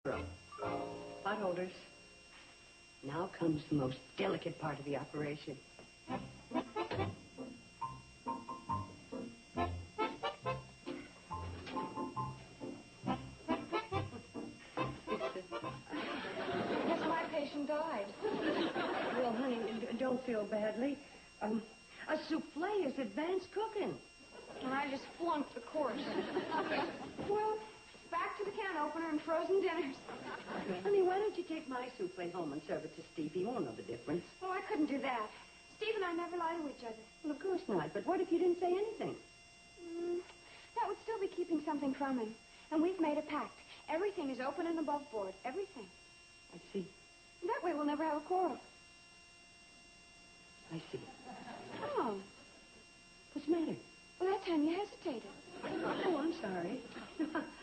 Pot holders. Now comes the most delicate part of the operation. Yes, my patient died. Well, honey, don't feel badly. A souffle is advanced cooking. And I just flunked the course. Well, back to the can opener and frozen dinners. Honey, why don't you take my souffle home and serve it to Steve? He won't know the difference. Oh, I couldn't do that. Steve and I never lie to each other. Well, of course not. But what if you didn't say anything? That would still be keeping something from him. And we've made a pact. Everything is open and above board. Everything. I see. That way we'll never have a quarrel. I see. Oh. What's the matter? Well, that time you hesitated. Oh, I'm sorry.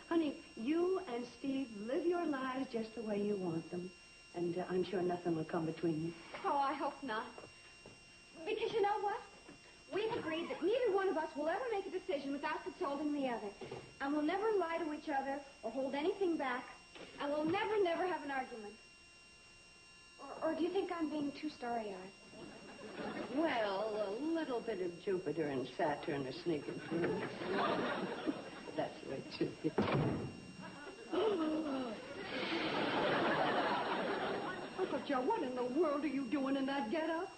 Honey, you and Steve live your lives just the way you want them. And I'm sure nothing will come between you. Oh, I hope not. Because you know what? We've agreed that neither one of us will ever make a decision without consulting the other. And we'll never lie to each other or hold anything back. And we'll never, never have an argument. Or do you think I'm being too starry-eyed? Well, a little bit of Jupiter and Saturn are sneaking through. That's the way it should be. Uncle Joe, what in the world are you doing in that getup?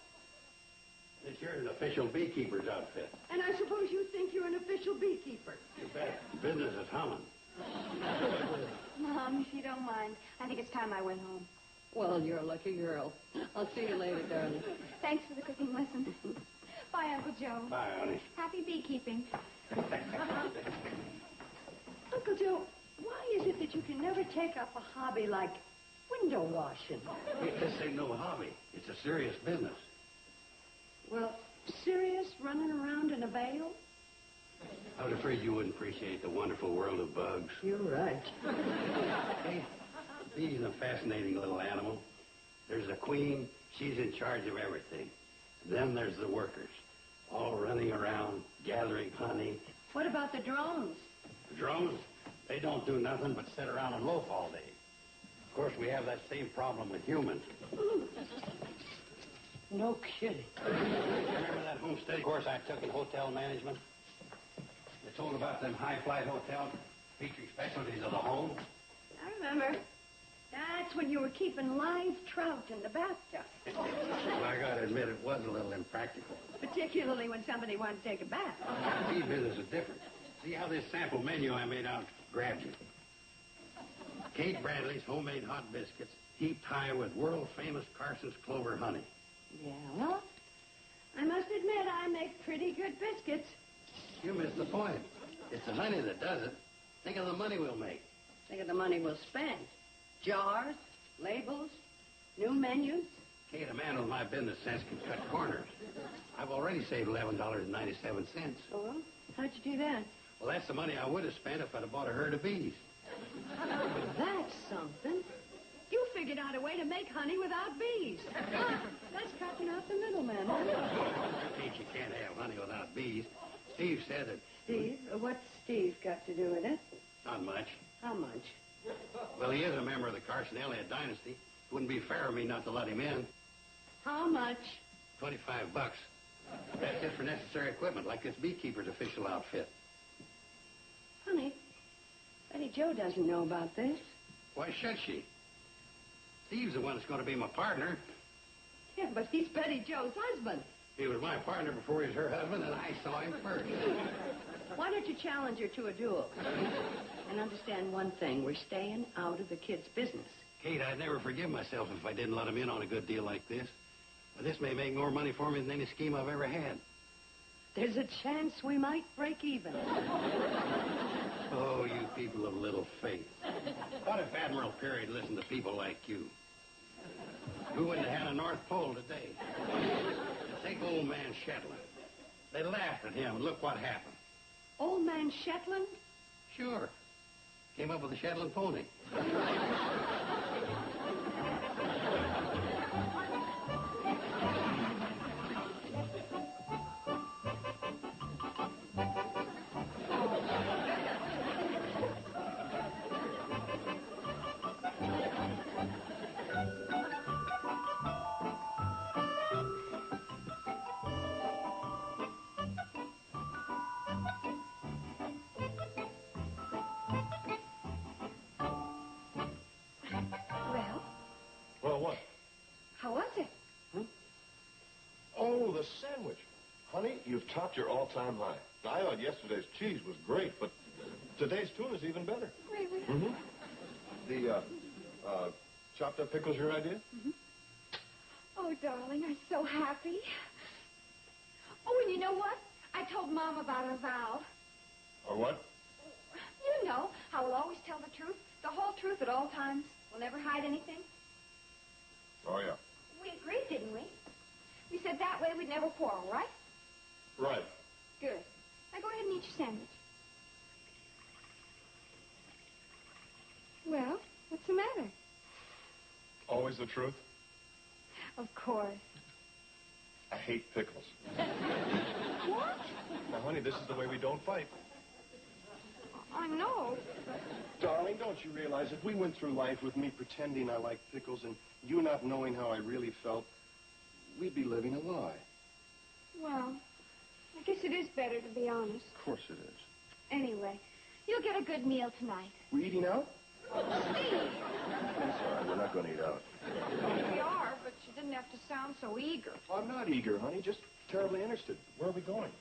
This here's an official beekeeper's outfit. And I suppose you think you're an official beekeeper. You bet. Business is humming. Mom, if you don't mind, I think it's time I went home. Well, you're a lucky girl. I'll see you later, darling. Thanks for the cooking lesson. Bye, Uncle Joe. Bye, honey. Happy beekeeping. Uncle Joe, why is it that you can never take up a hobby like window washing? This ain't no hobby. It's a serious business. Well, serious running around in a veil? I was afraid you wouldn't appreciate the wonderful world of bugs. You're right. Hey, the bee's a fascinating little animal. There's the queen. She's in charge of everything. Then there's the workers, all running around, gathering honey. What about the drones? The drones, they don't do nothing but sit around and loaf all day. Of course, we have that same problem with humans. No kidding. Remember that homestead course I took in hotel management? They told about them high-flight hotels featuring specialties of the home. I remember. That's when you were keeping live trout in the bathtub. Well, I gotta admit, it was a little impractical. Particularly when somebody wanted to take a bath. The bee business is different. See how this sample menu I made out grabs you. Kate Bradley's homemade hot biscuits, heaped high with world-famous Carson's clover honey. Yeah, well, I must admit I make pretty good biscuits. You missed the point. It's the honey that does it. Think of the money we'll make. Think of the money we'll spend. Jars, labels, new menus. Kate, a man with my business sense can cut corners. I've already saved $11.97. Oh, well, how'd you do that? Well, that's the money I would have spent if I'd have bought a herd of bees. That's something. You figured out a way to make honey without bees. That's cutting out the middleman, huh? Kate, you can't have honey without bees. Steve said that... Steve? What's Steve got to do with it? Not much. How much? Well, he is a member of the Carson Elliott dynasty. It wouldn't be fair of me not to let him in. How much? $25. That's just for necessary equipment, like this beekeeper's official outfit. Honey, Betty Jo doesn't know about this. Why should she? Steve's the one that's going to be my partner. Yeah, but he's Betty Jo's husband. He was my partner before he was her husband, and I saw him first. Why don't you challenge her to a duel? And understand one thing. We're staying out of the kid's business. Kate, I'd never forgive myself if I didn't let him in on a good deal like this. But this may make more money for me than any scheme I've ever had. There's a chance we might break even. Oh, you people of little faith. What if Admiral Peary listened to people like you? We wouldn't have had a North Pole today. Take old man Shetland. They laughed at him, and look what happened. Old man Shetland? Sure. Came up with a Shetland pony. You've topped your all-time high. Now, I thought yesterday's cheese was great, but today's tuna's even better. Really? Mm-hmm. The, chopped up pickle's your idea? Mm-hmm. Oh, darling, I'm so happy. Oh, and you know what? I told Mom about our vow. Or what? You know how we'll always tell the truth, the whole truth at all times. We'll never hide anything. Oh, yeah. We agreed, didn't we? We said that way we'd never quarrel, right? Right. Good. Now go ahead and eat your sandwich. Well, what's the matter? Always the truth? Of course. I hate pickles. What? Now, honey, this is the way we don't fight. I know. Darling, don't you realize if we went through life with me pretending I liked pickles and you not knowing how I really felt, we'd be living a lie. Well, I guess it is better to be honest. Of course it is. Anyway, you'll get a good meal tonight. We eating out? Steve! That's all right. We're not going to eat out. We are, but you didn't have to sound so eager. I'm not eager, honey. Just terribly interested. Where are we going?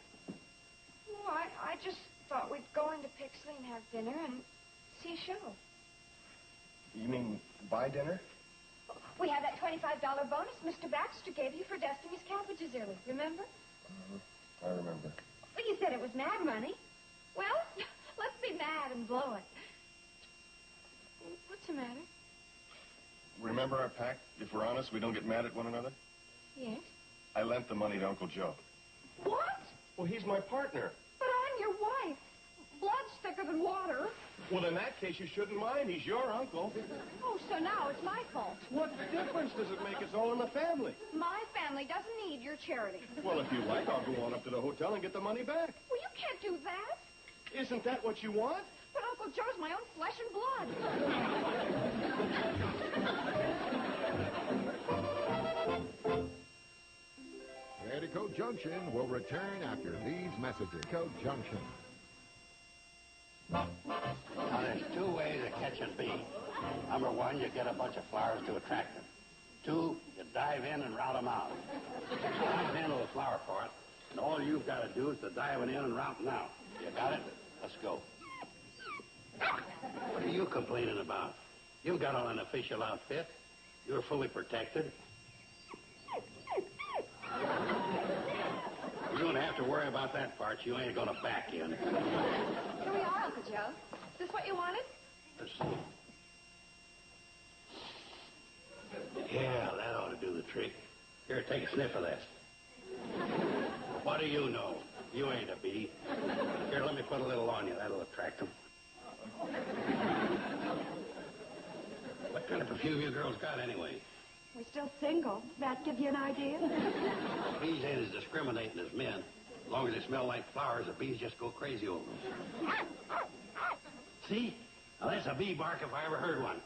Oh, I just thought we'd go into Pixley and have dinner and see a show. You mean buy dinner? We had that $25 bonus Mr. Baxter gave you for dusting his cabbages early, remember? I remember. Well, you said it was mad money. Well, let's be mad and blow it. What's the matter? Remember our pact? If we're honest, we don't get mad at one another? Yes. I lent the money to Uncle Joe. What? Well, he's my partner. But I'm your wife. Blood's thicker than water. Well, in that case, you shouldn't mind. He's your uncle. Oh, so now it's my fault. What difference does it make? It's all in the family. My family doesn't need your charity. Well, if you like, I'll go on up to the hotel and get the money back. Well, you can't do that. Isn't that what you want? But Uncle Joe's my own flesh and blood. Petticoat Junction will return after these messages. Petticoat Junction. Now, there's two ways of catching bees. Number one, you get a bunch of flowers to attract them. Two, you dive in and rout them out. I'll handle the flower part, and all you've got to do is to dive in and rout them out. You got it? Let's go. What are you complaining about? You've got all an official outfit. You're fully protected. You don't have to worry about that part. You ain't going to back in. Here we are, Uncle Joe. Is this what you wanted? Let's see. Yeah, that ought to do the trick. Here, take a sniff of this. What do you know? You ain't a bee. Here, let me put a little on you. That'll attract them. What kind of perfume you girls got, anyway? We're still single. That give you an idea? Bees ain't as discriminating as men. As long as they smell like flowers, the bees just go crazy over them. See? Now, that's a bee bark if I ever heard one.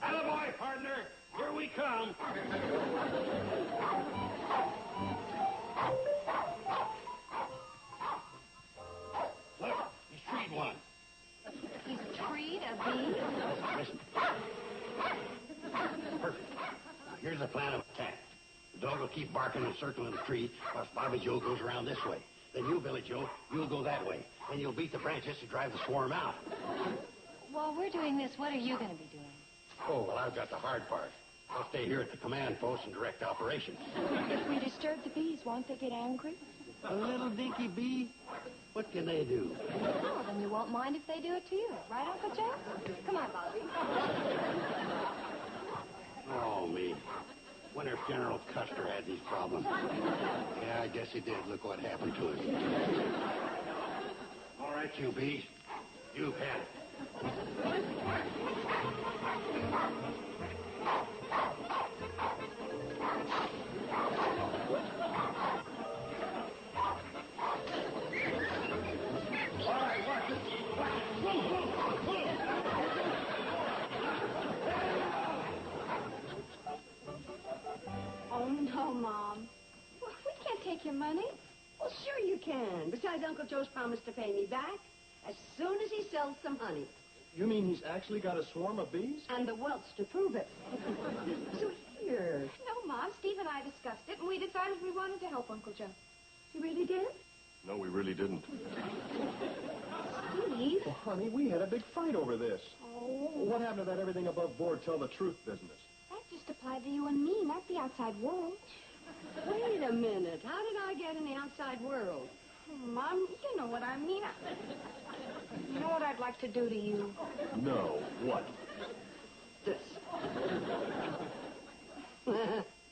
Attaboy, partner! Here we come! Look, he's treed one. He's treed a bee? Listen. Perfect. Now, here's the plan of attack. The dog will keep barking and circling the tree while Bobby Joe goes around this way. Then you, Billy Joe, you'll go that way. Then you'll beat the branches to drive the swarm out. While we're doing this, what are you going to be doing? Oh, well, I've got the hard part. I'll stay here at the command post and direct operations. If we disturb the bees, won't they get angry? A little dinky bee? What can they do? Oh, then you won't mind if they do it to you. Right, Uncle Joe? Come on, Bobby. Oh, me. Wonder if General Custer had these problems. Yeah, I guess he did. Look what happened to him. All right, you bees. You've had it. All right, watch it. Watch it. Boom, boom, boom. Oh, no, Mom. Well, we can't take your money. Well, sure you can. Besides, Uncle Joe's promised to pay me back as soon as he sells some honey. You mean he's actually got a swarm of bees? And the welts to prove it. So here. No, Mom. Steve and I discussed it, and we decided we wanted to help Uncle Joe. You really did? No, we really didn't. Steve? Well, honey, we had a big fight over this. Oh. What happened to that everything above board, tell the truth business? That just applied to you and me, not the outside world. Wait a minute. How did I get in the outside world? Mom, you know what I mean. You know what I'd like to do to you? No. What? This.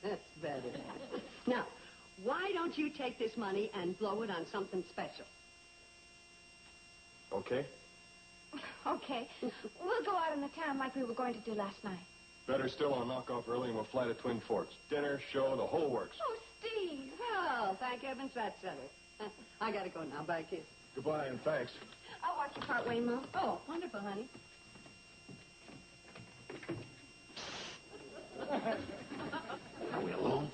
That's better. Now, why don't you take this money and blow it on something special? Okay. Okay. We'll go out in the town like we were going to do last night. Better still, I'll knock off early and we'll fly to Twin Forks. Dinner, show, the whole works. Oh, Steve. Well, thank heavens that's settled. I gotta go now. Bye, kids. Goodbye and thanks. I'll watch you part way, Mom. Oh, wonderful, honey. Are we alone?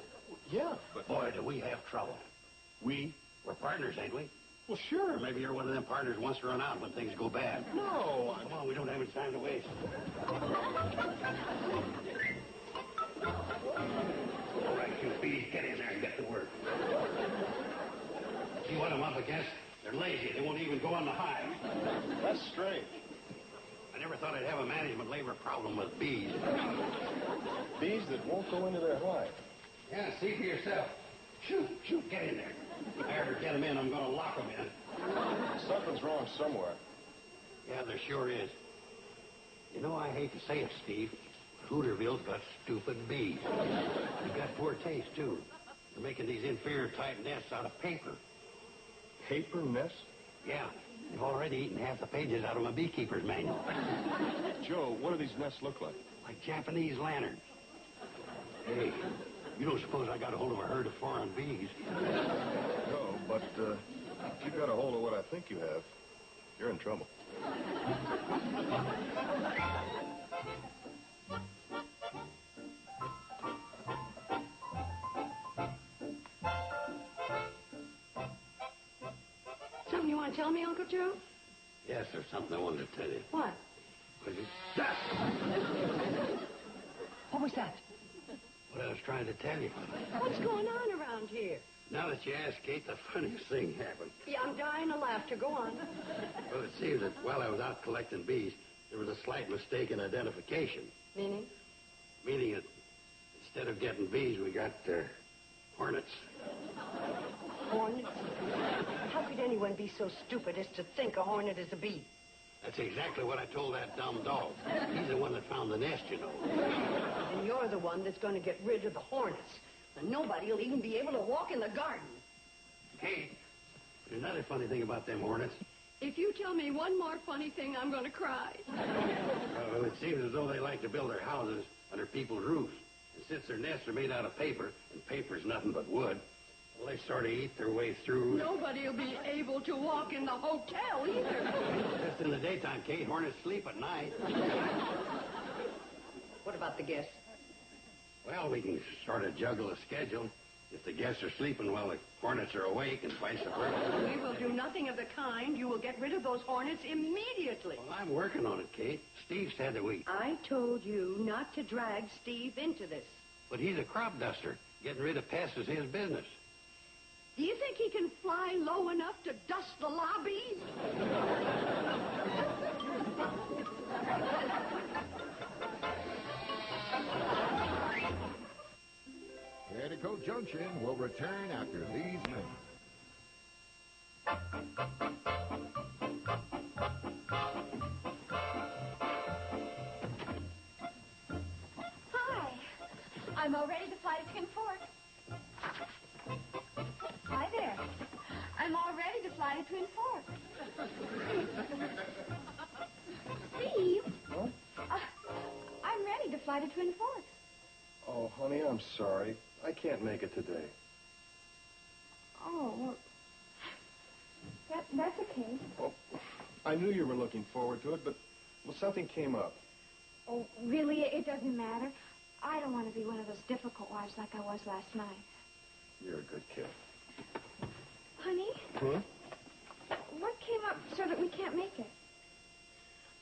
Yeah, but... Boy, do we have trouble. We? We're partners, ain't we? Well, sure. Or maybe you're one of them partners who wants to run out when things go bad. No, Come on, we don't have any time to waste. All right, you bees, get in there and get to work. See what I'm up against? They're lazy. They won't even go on the hive. That's strange. I never thought I'd have a management labor problem with bees. Bees that won't go into their hive. Yeah, see for yourself. Shoot, get in there. If I ever get them in, I'm going to lock them in. Something's wrong somewhere. Yeah, there sure is. You know, I hate to say it, Steve. Hooterville's got stupid bees. They've got poor taste, too. They're making these inferior-type nests out of paper. Paper nests? Yeah, they've already eaten half the pages out of my beekeeper's manual. Joe, what do these nests look like? Like Japanese lanterns. Hey, you don't suppose I got a hold of a herd of foreign bees? No, but if you got a hold of what I think you have, you're in trouble. Something you want to tell me, Uncle Joe? Yes, there's something I wanted to tell you. What? What was that? What I was trying to tell you. What's going on around here? Now that you ask, Kate, the funniest thing happened. Yeah, I'm dying of laughter. Go on. Well, it seems that while I was out collecting bees, there was a slight mistake in identification. Meaning? Meaning that instead of getting bees, we got hornets. Hornets? How could anyone be so stupid as to think a hornet is a bee? That's exactly what I told that dumb dog. He's the one that found the nest, you know. And you're the one that's going to get rid of the hornets. And nobody will even be able to walk in the garden. Kate, there's another funny thing about them hornets. If you tell me one more funny thing, I'm going to cry. Well, it seems as though they like to build their houses under people's roofs. And since their nests are made out of paper, and paper's nothing but wood, well, they sort of eat their way through. Nobody will be able to walk in the hotel either. Just in the daytime, Kate. Hornets sleep at night. What about the guests? Well, we can sort of juggle a schedule. If the guests are sleeping while the hornets are awake and vice versa. We will do nothing of the kind. You will get rid of those hornets immediately. Well, I'm working on it, Kate. Steve said that I told you not to drag Steve into this. But he's a crop duster. Getting rid of pests is his business. Do you think he can fly low enough to dust the lobby? Petticoat Junction will return after these minutes. Hi. I'm all ready to fly to Twin Forks. Hi there. I'm all ready to fly to Twin Forks. Steve? Huh? I'm ready to fly to Twin Forks. Oh, honey, I'm sorry. I can't make it today. Oh, that's okay. Well, I knew you were looking forward to it, but well, something came up. Oh, really? It doesn't matter. I don't want to be one of those difficult wives like I was last night. You're a good kid. Honey? Huh? What came up so that we can't make it?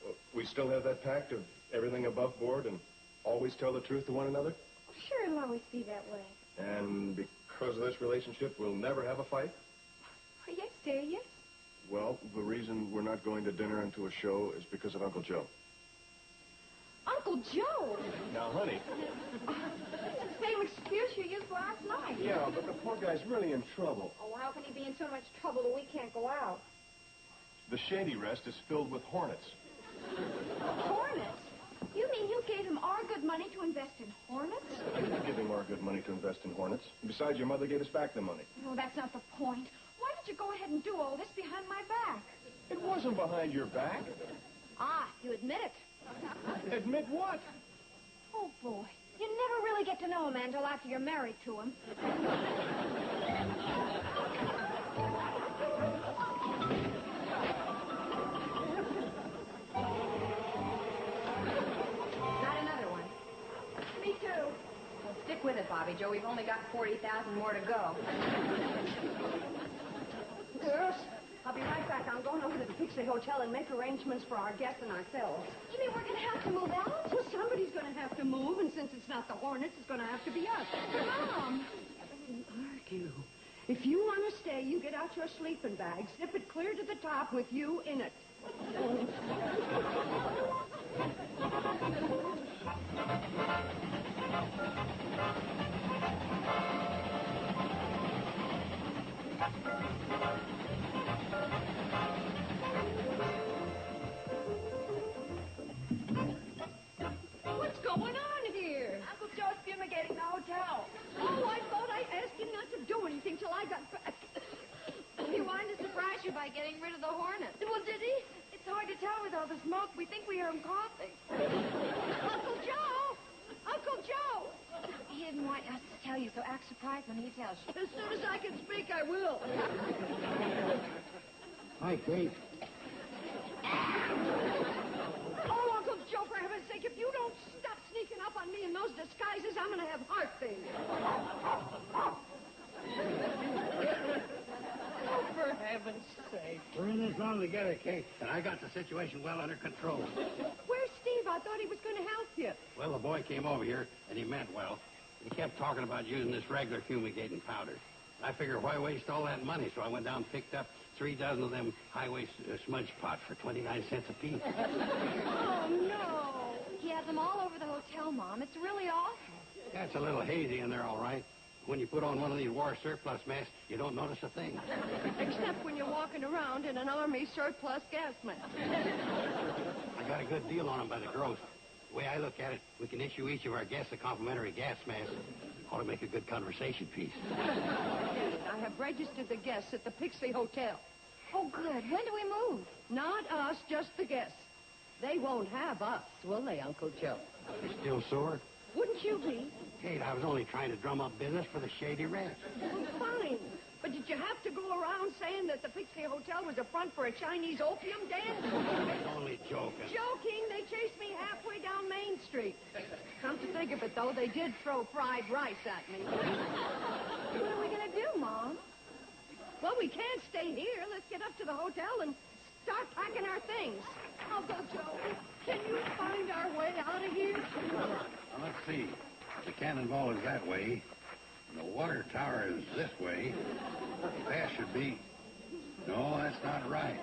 Well, we still have that pact of everything above board and always tell the truth to one another? Sure, it'll always be that way. And because of this relationship, we'll never have a fight? Yes, serious? Well, the reason we're not going to dinner and to a show is because of Uncle Joe. Uncle Joe? Now, honey. It's the same excuse you used last night. Yeah, but the poor guy's really in trouble. Oh, how can he be in so much trouble that we can't go out? The Shady Rest is filled with hornets. Hornets? You mean you gave him our good money to invest in hornets? I didn't give him our good money to invest in hornets. Besides, your mother gave us back the money. No, that's not the point. Why did you go ahead and do all this behind my back? It wasn't behind your back. Ah, you admit it. Admit what? Oh, boy. You never really get to know a man until after you're married to him. Got another one. Me too. Well, stick with it, Bobby Joe. We've only got 40,000 more to go. Girls, I'll be right back. I'm going over to the Pixie Hotel and make arrangements for our guests and ourselves. You mean we're going to have to move out? Well, somebody's going to have to move, and since it's not the Hornets, it's going to have to be us. Mom! Argue. If you want to stay, you get out your sleeping bag, zip it clear to the top with you in it. What's going on here? Uncle Joe's fumigating the hotel. Oh, I thought I asked him not to do anything till I got back. He wanted to surprise you by getting rid of the hornet. Well, did he? It's hard to tell with all the smoke. We think we hear him coughing. Uncle Joe! Uncle Joe! He didn't want us to tell you, so act surprised when he tells you. As soon as I can speak, I will. Hi, Kate. Oh, Uncle Joe, for heaven's sake, if you don't stop sneaking up on me in those disguises, I'm going to have heart failure. Oh, for heaven's sake. We're in this long together, Kate, and I got the situation well under control. Where's Steve? I thought he was going to help you. Well, the boy came over here, and he meant well. He kept talking about using this regular fumigating powder. I figured, why waste all that money? So I went down and picked up 3 dozen of them highway smudge pots for 29 cents apiece. Oh, no. He has them all over the hotel, Mom. It's really awful. Yeah, it's a little hazy in there, all right. When you put on one of these war surplus masks, you don't notice a thing. Except when you're walking around in an Army surplus gas mask. I got a good deal on them by the gross. The way I look at it, we can issue each of our guests a complimentary gas mask. Ought to make a good conversation piece. Yes, I have registered the guests at the Pixie Hotel. Oh, good. When do we move? Not us, just the guests. They won't have us, will they, Uncle Joe? You still sore? Wouldn't you be? Kate, I was only trying to drum up business for the Shady Rest. Well, fine. But did you have to go around saying that the Pixie Hotel was a front for a Chinese opium den? I was only joking. Joking. They chased me halfway down Main Street. Come to think of it, though, they did throw fried rice at me. What are we going to do, Mom? Well, we can't stay here. Let's get up to the hotel and start packing our things. Uncle Joe, can you find our way out of here? Well, let's see. The cannonball is that way. And the water tower is this way. The path should be... No, that's not right.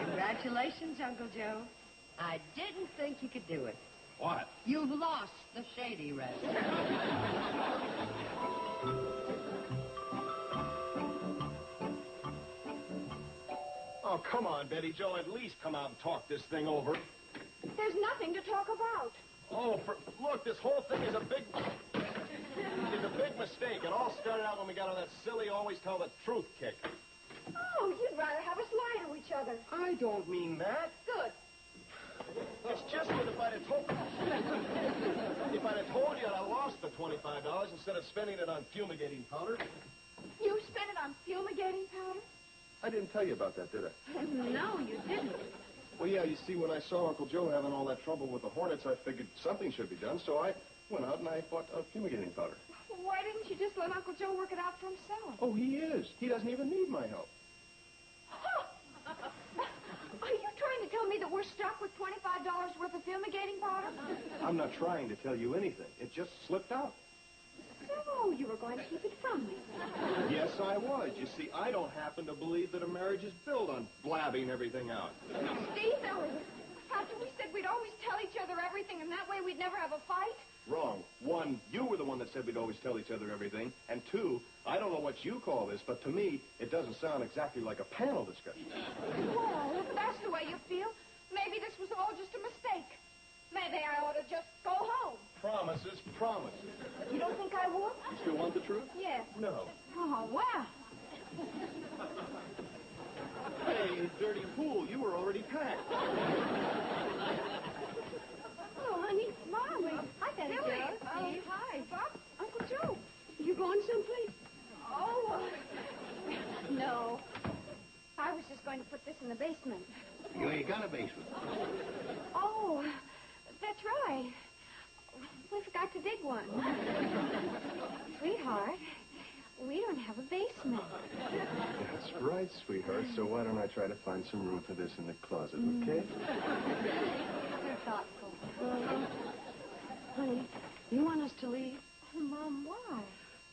Congratulations, Uncle Joe. I didn't think you could do it. What? You've lost the Shady Rest. Oh, come on, Betty Joe. At least come out and talk this thing over. There's nothing to talk about. Oh, look, this whole thing is a big mistake. It all started out when we got on that silly always tell the truth kick. Oh, you'd rather have us lie to each other. I don't mean that. Good. It's just that if I'd have told you I lost the $25 instead of spending it on fumigating powder. You spent it on fumigating powder? I didn't tell you about that, did I? No, you didn't. Well, yeah, you see, when I saw Uncle Joe having all that trouble with the hornets, I figured something should be done, so I went out and I bought fumigating powder. Why didn't you just let Uncle Joe work it out for himself? Oh, he is. He doesn't even need my help. Are you trying to tell me that we're stuck with $25 worth of fumigating powder? I'm not trying to tell you anything. It just slipped out. So, you were going to keep it from me. Yes, I was. You see, I don't happen to believe that a marriage is built on blabbing everything out. Steve, after we said we'd always tell each other everything, and that way we'd never have a fight? Wrong. One, you were the one that said we'd always tell each other everything. And two, I don't know what you call this, but to me, it doesn't sound exactly like a panel discussion. Well, if that's the way you feel, maybe this was all just a mistake. Maybe I ought to just go home. Promises, promises. You don't think I would? You still want the truth? Yes. No. Oh, wow. Hey, dirty fool, you were already packed. Oh, honey. Mommy. Hi, Betty Billy. Jo. Steve. Hi. Bob. Uncle Joe. You going someplace? Oh, no. I was just going to put this in the basement. You ain't got a basement. Oh, that's right. We forgot to dig one. Sweetheart, we don't have a basement. That's right, sweetheart. So why don't I try to find some room for this in the closet, okay? You're thoughtful. Honey, you want us to leave? Mom, why?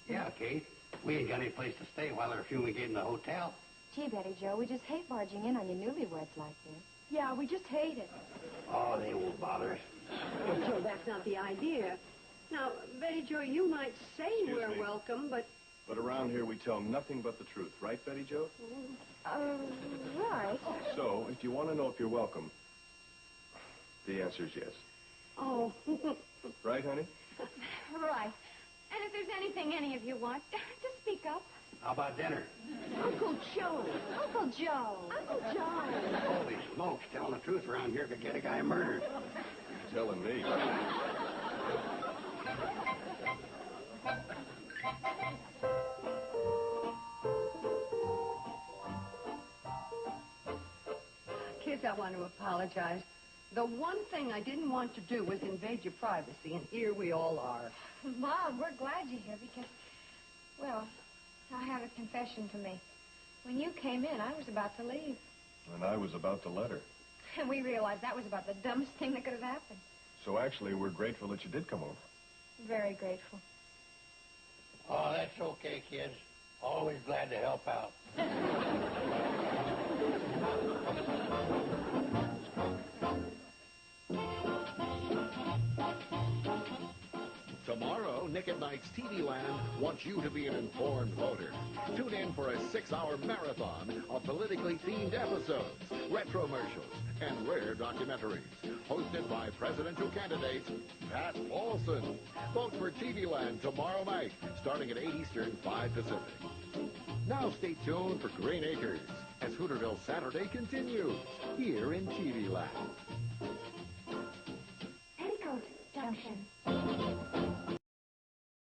Yeah, Kate. We ain't got any place to stay while they're fumigating the hotel. Gee, Betty Jo, we just hate barging in on your newlyweds like this. Yeah, we just hate it. Oh, they won't bother us. Well, Joe, that's not the idea. Now, Betty Jo, you might say Excuse we're me. welcome, but... But around here, we tell nothing but the truth. Right, Betty Jo? Right. So, if you want to know if you're welcome, the answer is yes. Oh. Right, honey? Right. And if there's anything any of you want, just speak up. How about dinner? Uncle Joe. Uncle Joe. Uncle Joe. Holy smokes, telling the truth around here could get a guy murdered. You're telling me. Kids, I want to apologize. The one thing I didn't want to do was invade your privacy, and here we all are. Mom, we're glad you're here because, well, I have a confession to make. When you came in, I was about to leave. And I was about to let her. And we realized that was about the dumbest thing that could have happened. So actually, we're grateful that you did come over. Very grateful. Oh, that's okay, kids. Always glad to help out. Tomorrow, Nick at Night's TV Land wants you to be an informed voter. Tune in for a 6-hour marathon of politically themed episodes, retromercials, and rare documentaries. Hosted by presidential candidate Pat Paulson. Vote for TV Land tomorrow night, starting at 8 Eastern, 5 Pacific. Now stay tuned for Green Acres as Hooterville Saturday continues here in TV Land. Petticoat Junction.